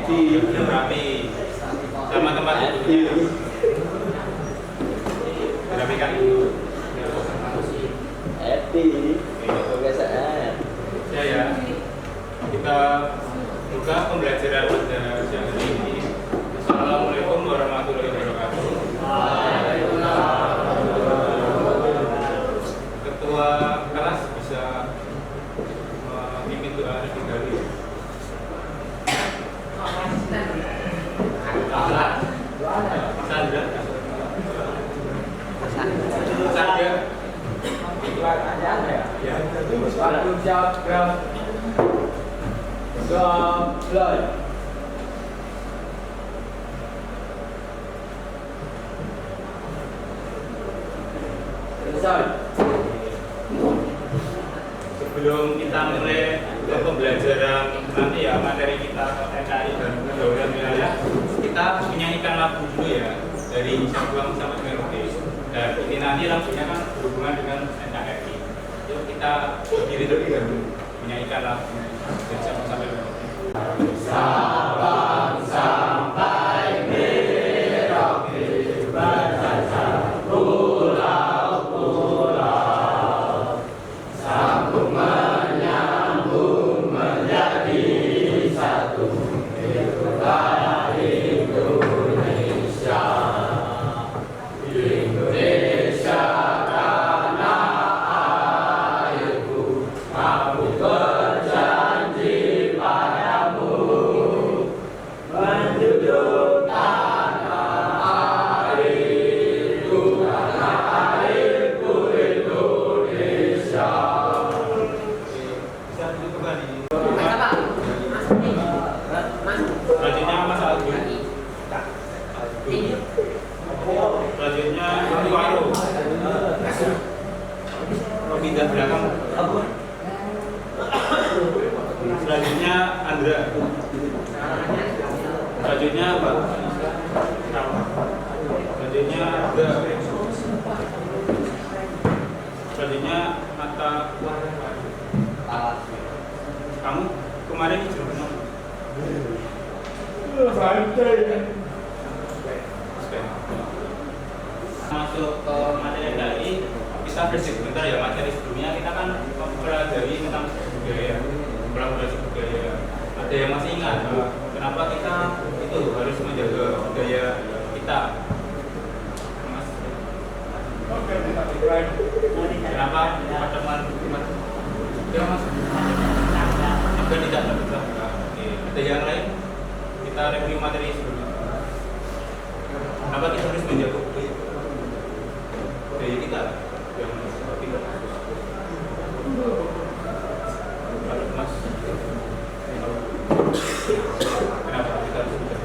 belum rapi sama tempat duduknya dirapikan dulu. Kebiasaan. Ya, kita buka pembelajaran pada siang hari ini. Assalamualaikum warahmatullahi wabarakatuh. Ketua kelas bisa memimpin doa terlebih dahulu. Sandra. Sebelum kita mulai ke pembelajaran nanti ya materi kita NKRI dan Pendahuluan Wilayah, kita menyanyikan lagu dulu ya dari Sabang sampai Merauke. Dan ini nanti lagunya kan berhubungan dengan NKRI. Yuk kita berdiri terlebih dahulu menyanyikan lagu dari Sabang sampai Merauke. Sabang sampai Merauke berjajah pulau-pulau, sambung menyambung menjadi satu, itulah Indonesia. Indonesia tanah airku, aku berjanji padamu, menjunjung tanah airku Indonesia. Bisa duduk kembali. Selanjutnya Mas Agus. Selanjutnya Waro. Pindah belakang. Selanjutnya Andra. Selanjutnya Pak. Selanjutnya Andra. Selanjutnya Mata. Kamu kemarin hijau kenapa? Masuk ke materi dari kita bersih sebentar ya. Materi sebelumnya kita kan mempelajari tentang budaya, kolaborasi budaya. Ada yang masih ingat kenapa kita itu harus menjaga budaya kita? Mas, kenapa teman-teman? Ya Mas, juga tidak terbuka. Ada yang lain? Kita review materi sebelumnya. Kenapa kita harus menjaga budaya? Budaya kita yang tidak bagus. Mas, kenapa kita harus menjaga?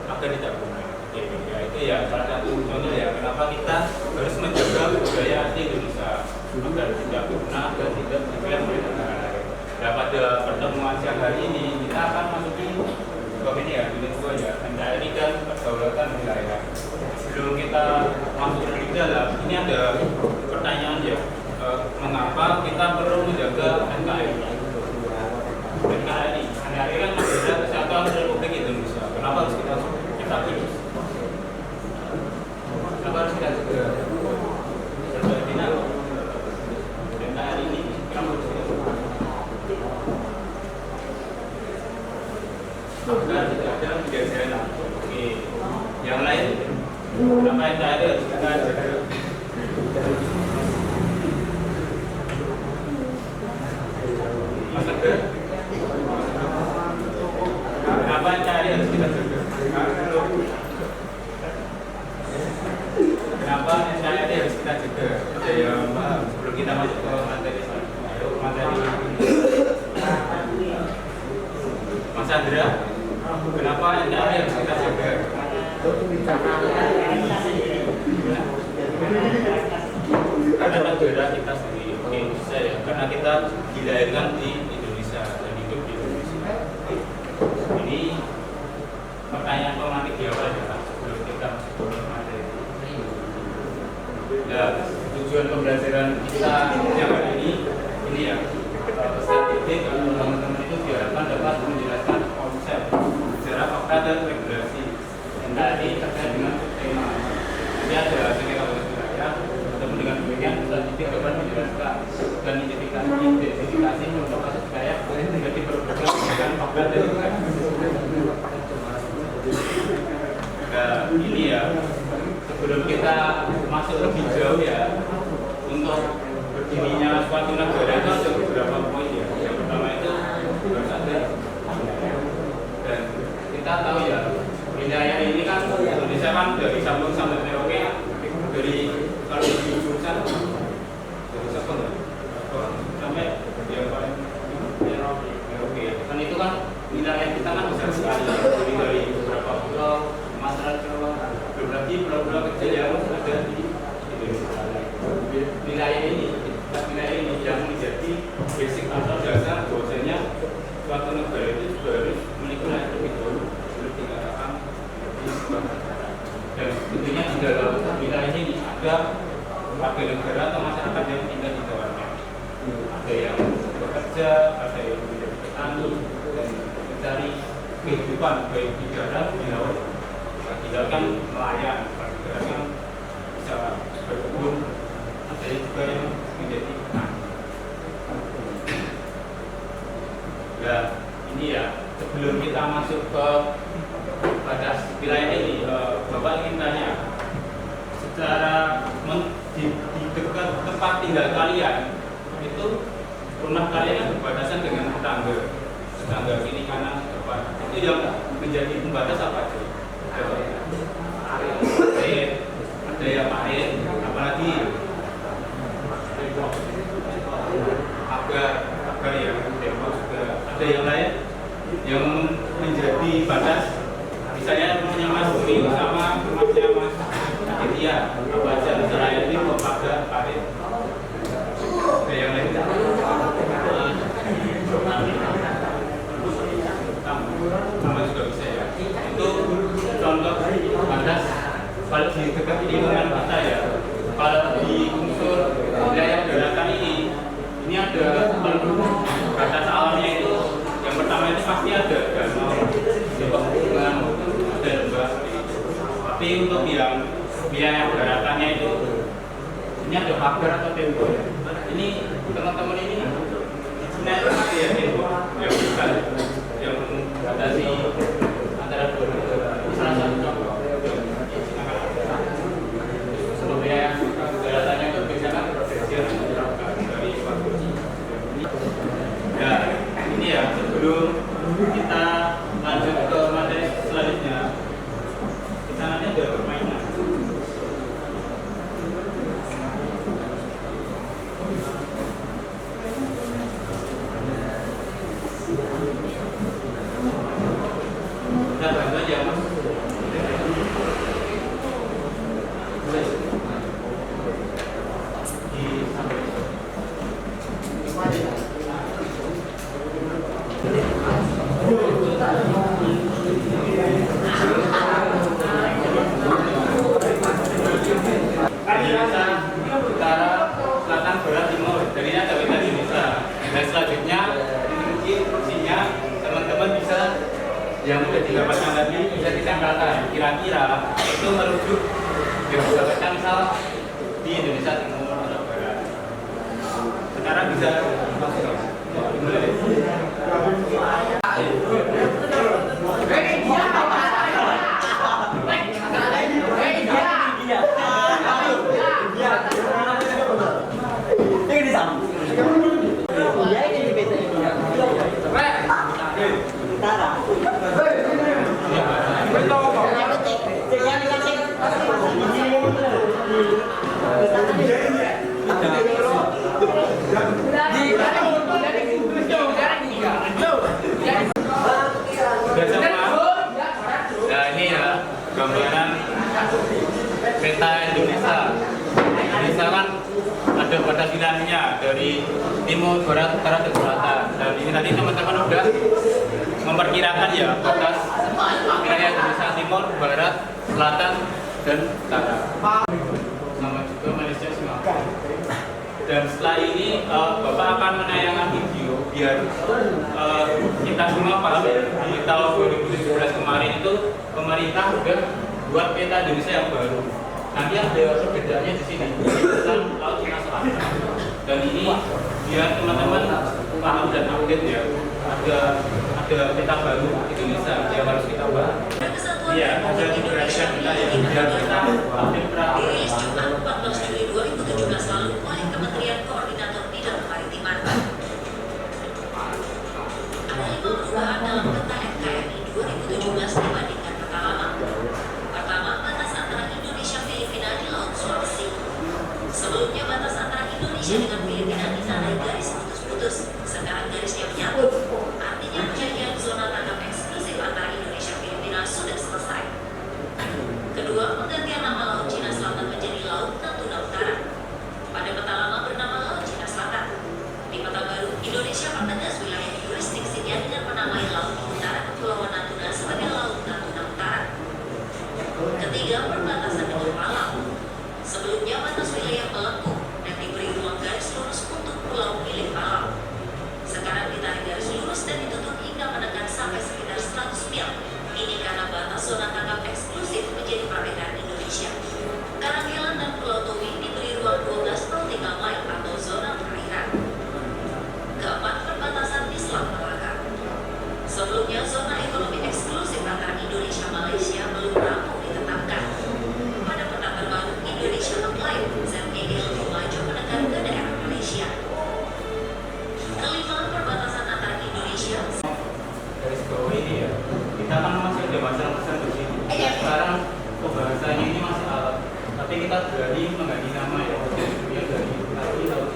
Agar tidak punah. Ya itu ya salah satu contoh ya kenapa kita harus menjaga budaya asli Indonesia agar tidak punah dan tidak diklaim oleh negara lain. Nah, pada pertemuan siang hari ini kita akan masuki bab ini ya, unit 2 ya, NKRI dan Perdaulatan Wilayah. Sebelum kita masuk lebih dalam, ini ada pertanyaan ya, mengapa kita perlu menjaga NKRI? NKRI kan Negara Kesatuan Republik Indonesia. Kenapa harus kita pilih? Kenapa harus kita jaga? Berarti NKRI ini kenapa harus kita jaga? Agar tidak ada penjajahan. Oke. Yang lain, kenapa NKRI harus kita jaga? Mas Tegar, kenapa NKRI harus kita jaga? Kenapa NKRI harus kita jaga? Ya, sebelum kita masuk ke materi Mas Andra, kenapa NKRI harus kita jaga? Karena negara kita sendiri, Indonesia ya, karena kita dilahirkan di Indonesia dan hidup di Indonesia. Ini pertanyaan pematik di awal adalah sebelum kita masuk ke materi. Ya, tujuan pembelajaran kita yang hari ini ya dan identifikasi untuk kasus wilayah menjadi berprogram dengan program dari Nah, ini ya sebelum kita masuk lebih jauh ya, untuk berdirinya suatu negara itu ada beberapa poin ya. Yang pertama itu harus ada, dan kita tahu ya wilayah ini kan Indonesia kan dari Sabang sampai Merauke, dari kalau di jurusan dari Sabang sampai yang paling Merauke, kan itu kan wilayah kita kan besar sekali, dari beberapa pulau masyarakat Jawa, belum lagi pulau-pulau kecil yang ada di Indonesia. Wilayah ini yang menjadi basic atau dasar bahwasanya suatu negara itu juga harus memiliki air lebih dahulu sebelum dikatakan di sebuah negara. Dan tentunya di dalam wilayah ini ada warga negara atau masyarakat yang tinggal di dalamnya. Ada yang bekerja, ada yang menjadi petani dan mencari kehidupan baik di darat di laut. Kan nelayan, kan bisa berkebun, ada juga yang menjadi petani. Nah, ini ya sebelum kita masuk ke batas wilayah ini, Bapak ingin tanya, secara di dekat tempat tinggal kalian itu rumah kalian kan berbatasan dengan tetangga kiri kanan depan, itu yang menjadi pembatas apa aja? Ada yang air, apalagi agar ya, tembok juga. Ada yang lain yang menjadi batas, misalnya rumahnya Mas Bumi sama rumahnya Mas Aditya, apa aja selain ini pagar air. Ada yang lain? Sama juga bisa ya. Itu contoh batas kalau di dekat lingkungan kita ya. Kalau di unsur wilayah daratan ini ada batas alamnya itu. Yang pertama itu pasti ada danau, ada pegunungan, ada lembah. Tapi untuk yang wilayah daratannya itu, ini ada pagar atau tembok. Ini teman-teman ini Cina itu ada ya tembok yang bukan yang membatasi antara dua negara. Salah satu contoh. Wilayah daratannya itu biasanya bergeser dari Pakuji. Ya, ini ya sebelum kita lanjut ke materi selanjutnya, kita nanti ada permainan. Kita bantu aja Mas. Utara, selatan, barat, timur. Dari ini ada peta Indonesia. Dan selanjutnya mungkin fungsinya teman-teman bisa yang sudah didapatkan tadi bisa ditempelkan. Kira-kira itu merujuk yang didapatkan misal di Indonesia Timur atau Barat. Sekarang bisa masuk. Nah ini ya gambaran peta Indonesia. Indonesia kan ada batas wilayahnya dari timur, barat, utara, dan selatan. Dan ini nanti teman-teman udah memperkirakan ya batas wilayah Indonesia timur, barat, selatan, dan utara. Sama juga Malaysia Singapura. Dan setelah ini Bapak akan menayangkan video biar kita semua paham ya. Di tahun 2017 kemarin itu pemerintah sudah buat peta Indonesia yang baru. Nanti ada perbedaannya di sini tentang Laut Cina Selatan. Dan ini biar teman-teman paham dan update ya, ada peta baru Indonesia yang harus kita bahas. Iya, ada diperhatikan kita ya, biar kita update peraturan. Dirilis Jumat 14 Juli 2017 lalu oleh Kementerian Koordinator Bidang Kemaritiman. Ada 5 perubahan dalam peta NKRI 2017 dibandingkan peta lama. Pertama, batas antara Indonesia Filipina di Laut Sulawesi. Sebelumnya batas antara Indonesia dengan Filipina ditandai garis putus-putus, sekarang garisnya menyatu. Artinya perjanjian zona tangkap eksklusif antara Indonesia Filipina sudah selesai. Kedua, penggantian nama Laut Cina Selatan menjadi Laut Natuna Utara. Pada peta lama bernama Laut Cina Selatan. Di peta baru, Indonesia pertegas wilayah jurisdiksinya dengan menamai Laut Utara Kepulauan Natuna sebagai Laut Natuna Utara. Ketiga, perbatasan dengan Palau. Sebelumnya batas wilayah melengkung dan diberi ruang garis lurus untuk pulau milik Palau. Sekarang ditarik garis lurus dan ditutup hingga menekan sampai sekitar 100 mil. Ini karena batas zona tangkap eksklusif menjadi perbedaan Indonesia. Karangelan dan Pulau Towi diberi ruang 12 nautical mile atau zona perairan. Keempat, perbatasan di Selat Malaka. Sebelumnya zona ekonomi eksklusif antara Indonesia Malaysia belum rampung ditetapkan. Pada peta terbaru, Indonesia mengklaim ZEE lebih maju menekan ke daerah Malaysia. Kelima, perbatasan antara Indonesia. Garis bawah ini ya, kita kan masih ada masalah-masalah di sini. Sekarang pembahasannya ini masih alat, tapi kita berani mengganti nama ya. Sebelumnya dari Laut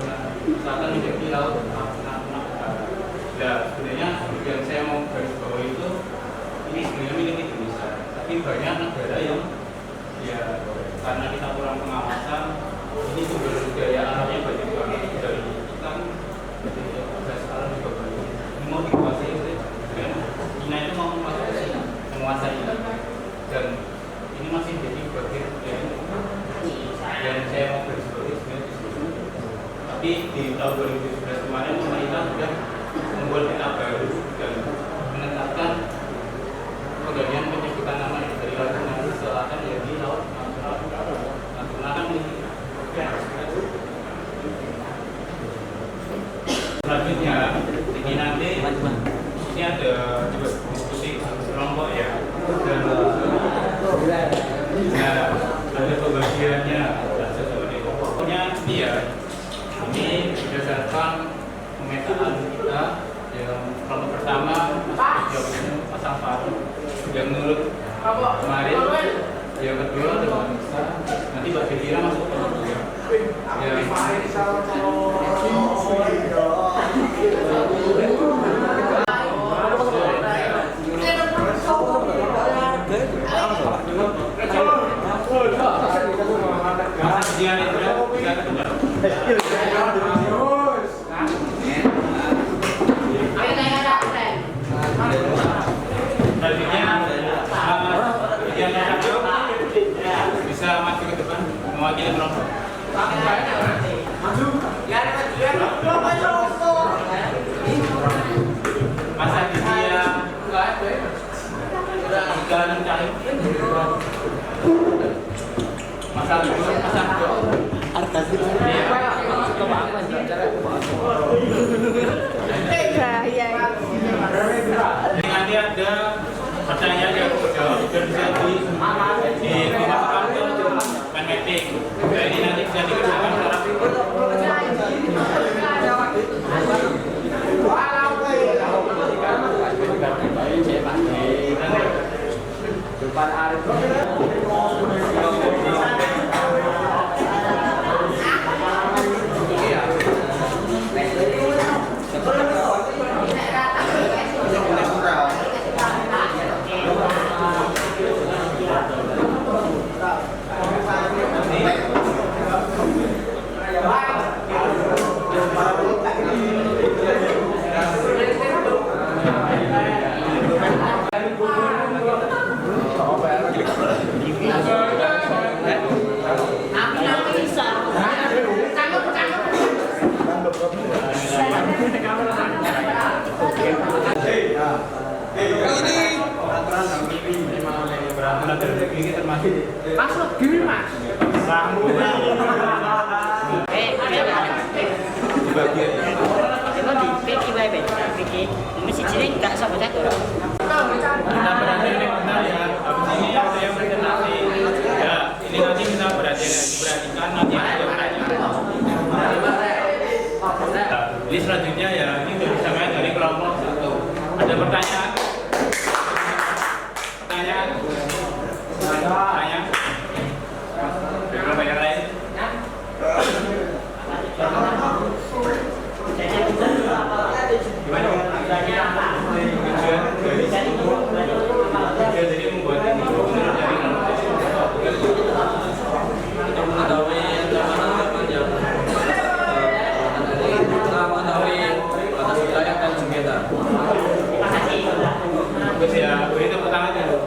Selatan menjadi Laut Natuna Utara. Ya sebenarnya yang saya mau garis bawah itu ini sebenarnya milik Indonesia, tapi banyak negara yang ya karena kita kurang pengawasan, ini sumber daya alamnya banyak banget dari kita ada sekarang juga banyak. Ini mau dikuasai oleh China itu mau menguasai dan ini masih jadi bagian yang saya mau garis bawahi sebenarnya. Tapi di tahun 2011 kemarin pemerintah sudah membuat peta baru dan menetapkan penggantian penyebutan nama dari Laut Natuna Selatan menjadi Laut Natuna kan ini. Selanjutnya ini nanti ini ada juga diskusi kelompok ya dan ada pembagiannya dan sesuatu. Pokoknya dia ini berdasarkan pemetaan kita yang kelompok pertama pasang paru yang menurut kemarin, yang kedua dengan nanti Mbak Fitira masuk ke bisa maju ke depan mewakili kelompok. Masa dia jalan cari masa dulu nanti ada pertanyaan yang jawab dan bisa dimasukkan ke mapping. Nah ini nanti bisa dikerjakan secara depan Arif. Masuk dulu mas. Cuma di PK wae PK. Mesti siji gak sama satu. Kita berarti ini benar ya. Habis ini ada yang presentasi. Ya, ini nanti kita perhatikan nanti ada yang pertanyaan. Jadi selanjutnya ya ini bersama dari kelompok 1. Ada pertanyaan? Pertanyaan? Pertanyaan? Dari kelompok yang lain? Gimana? Tujuan dari jadi membuat ini dari Untuk mengetahui ancaman-ancaman yang kita mengetahui batas wilayah dan sengketa. bagus ya. Beri tepuk tangan dulu.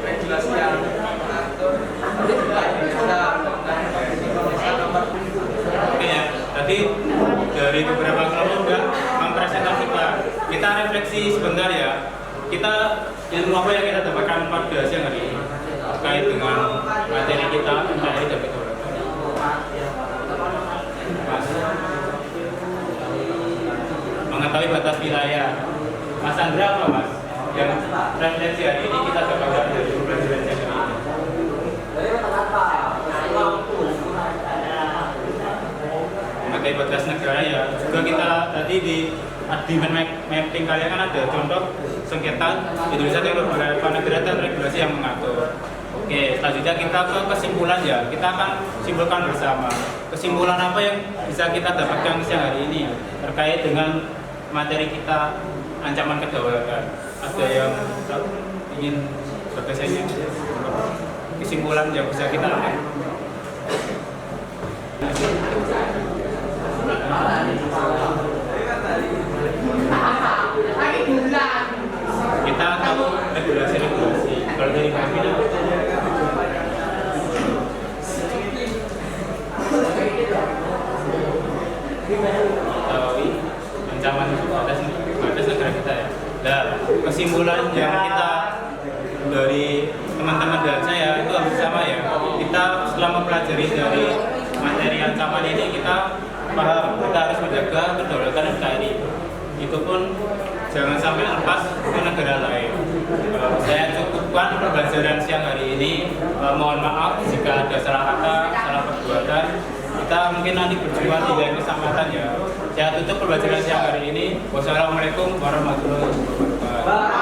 Regulasi yang mengatur Oke ya, tadi dari beberapa kelompok sudah mempresentasikan. Kita refleksi sebentar ya. Kita ilmu apa yang kita dapatkan pada siang hari ini terkait dengan materi kita NKRI dan kedaulatan. Mas, mengetahui batas wilayah. Mas Andra apa Mas? Yang refleksi hari ini kita dapatkan dari pembelajaran siang hari ini. Memakai batas negara ya, juga kita tadi di mapping kalian kan ada contoh sengketa Indonesia dengan beberapa negara dan regulasi yang mengatur. Oke, selanjutnya kita ke kesimpulan ya, kita akan simpulkan bersama kesimpulan apa yang bisa kita dapatkan siang hari ini terkait dengan materi kita ancaman kedaulatan. Ada yang ingin berkesannya kesimpulan yang bisa kita ambil? Kita tahu regulasi. Kalau dari kami tahu ancaman batas negara kita ya. Nah, kesimpulan yang kita dari teman-teman dan saya itu hampir sama ya. Kita setelah mempelajari dari materi ancaman ini kita paham kita harus menjaga kedaulatan NKRI. Itu pun jangan sampai lepas ke negara lain. Saya cukupkan pembelajaran siang hari ini. Mohon maaf jika ada salah kata, salah perbuatan. Kita mungkin nanti berjuang di lain kesempatan ya. Saya tutup pembelajaran siang hari ini. Wassalamualaikum warahmatullahi wabarakatuh.